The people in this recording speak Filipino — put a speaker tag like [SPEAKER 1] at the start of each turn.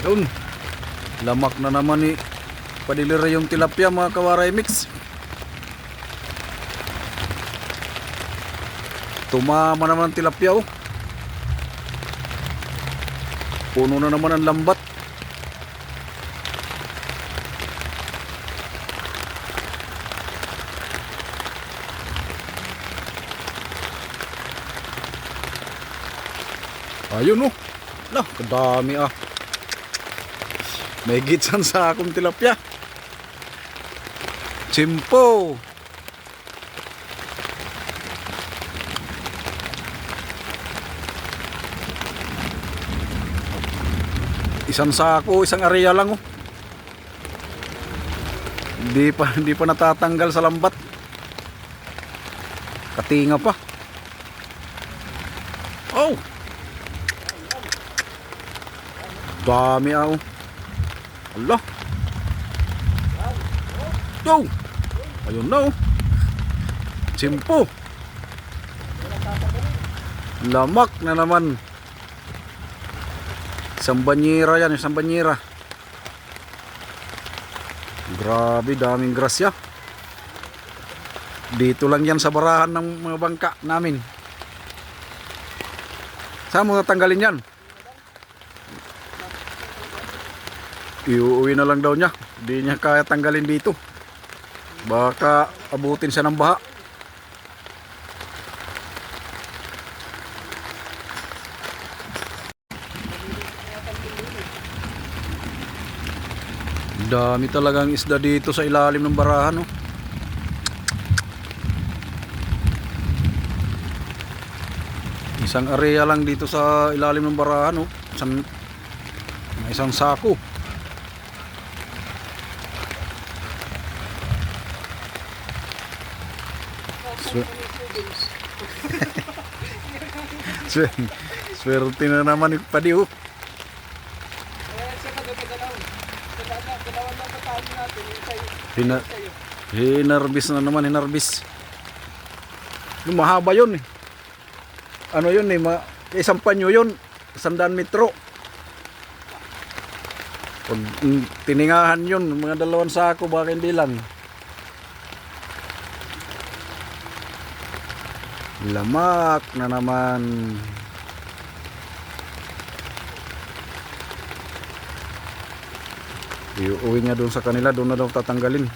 [SPEAKER 1] Yun, lamak na naman ni Padilira yung tilapia mga kawaray mix. Tumama naman ang tilapia oh. Puno na naman ang lambat. Ayun oh. Lah, kadami ah. May gitsan sa akong tilapia. Chimpo. Isang sako, isang area lang oh. Hindi pa natatanggal sa lambat. Katinga pa. Oh. Dami ah oh. Allah. Yo. Ayun na oh. Simpo. Lamak na naman. Isang banyera yan, isang banyera. Grabe, daming grasya. Dito lang yan sa barahan ng mga bangka namin. Saan mo natanggalin yan? Iuwi na lang daw niya. Hindi niya kaya tanggalin dito. Baka abutin siya ng baha. Dami talagang isda dito sa ilalim ng barahan oh. Isang area lang dito sa ilalim ng barahan oh. Isang sako. Swerte na naman yung padi oh. Hinarbis na naman, hinarbis. Yung mahaba yun eh. Ano yun eh, isang panyo yun, 100 metro. Pag tiningahan yun, mga 2 sako, baka hindi lang. Lamak na naman. Iuwi niya doon sa kanila, doon na daw tatanggalin.